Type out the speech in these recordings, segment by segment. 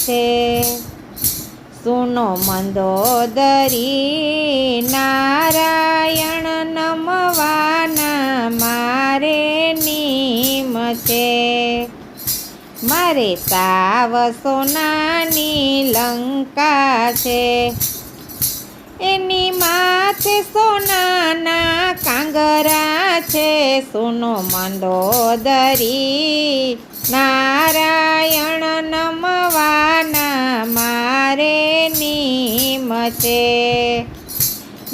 છે. સુનો મંદોદરી નારાયણ નમવાના મારે નીમ છે. મારે સાવ સોનાની લંકા છે, એની માથે સોનાના કાંગરા છે. સુનો મંદોદરી નારાયણ નમવાના મારે નીમ છે.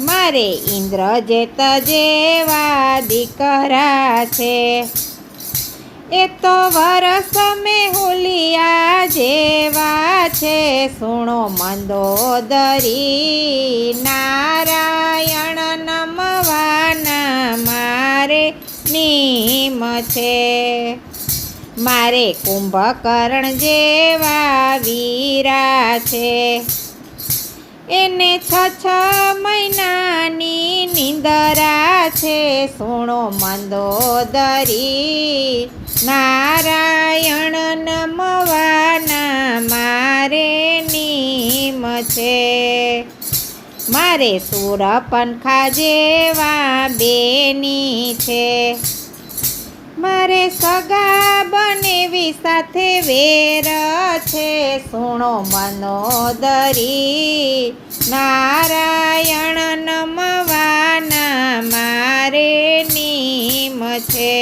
મારે ઇન્દ્રજેત જેવા દીકરા છે, એ તો વરસ મેહુલિયા જેવા છે. સુણો મંદોદરી નારાયણ નમવાના મારે નીમ છે. મારે કુંભકર્ણ જેવા વીરા છે, એને 6 મહિનાની નિંદરા છે. સુણો મંદોદરી નારાયણ નમવાના મારે નીમ છે. મારે સુરપંખા જેવા બેની છે, મારે સગા બનેવી સાથે વેર છે. સુણો મંદોદરી નારાયણ નમવાના મારે નીમ છે.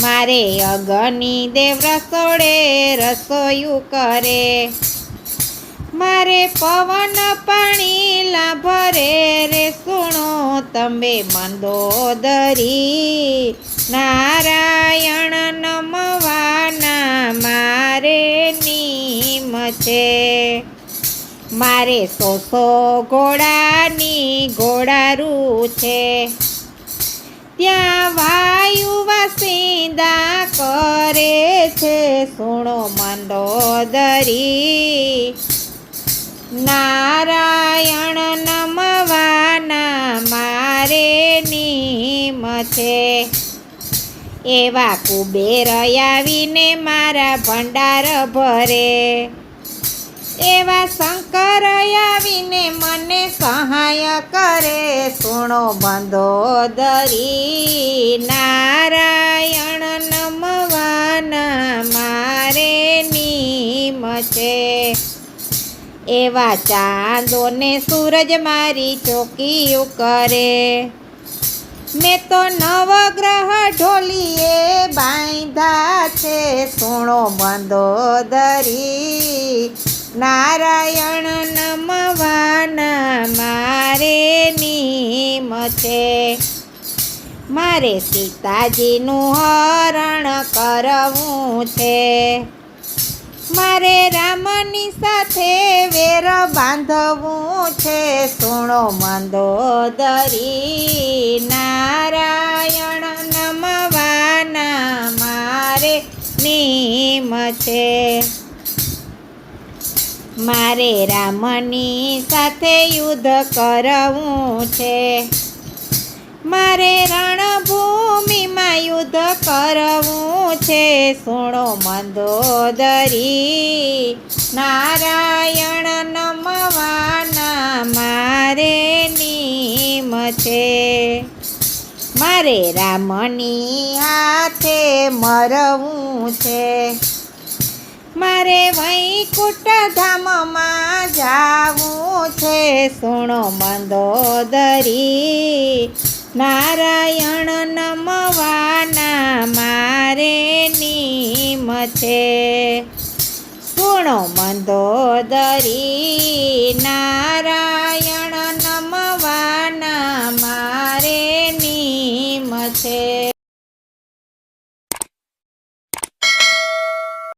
મારે અગ્નિદેવ રસોડે રસોયું કરે, મારે પવન પાણી લાભરે રે. સુણો તમે મંદોદરી નારાયણ નમવાના મારે નીમ છે. મારે 100 ઘોડાની ઘોડારું છે, ત્યાં વાયુ વાસિંદા કરે છે. સુણો મંદોદરી નારાયણ નમવાના મારે નીમ છે. એવા કુબેર આવીને મારા ભંડાર ભરે, એવા શંકર આવીને મને સહાય કરે. સુણો મંદોદરી નારાયણ નમવાના મારે નીમ છે. એવા ચાંદોને સૂરજ મારી ચોકીયું કરે, મેં તો નવગ્રહ ઢોલીએ બાંધ્યા છે. સુણો મંદોદરી નારાયણ નમવાના મારે નીમ છે. મારે સીતાજીનું હરણ કરવું છે, મારે રામની સાથે વેર બાંધવું છે. સુણો મંદોદરી નારાયણ નમવાના મારે નીમ છે. મારે રામની સાથે યુદ્ધ કરવું છે, મારે રણભૂમિમાં યુદ્ધ કરવું છે. સુણો મંદોદરી નારાયણ નમવાના મારે નીમ છે. મારે રામની હાથે મરવું છે, મારે વૈકુંઠ ધામમાં જાવું છે. સુણો મંદોદરી નારાયણ નમવાના મારે નીમ છે. સુણો મંદોદરી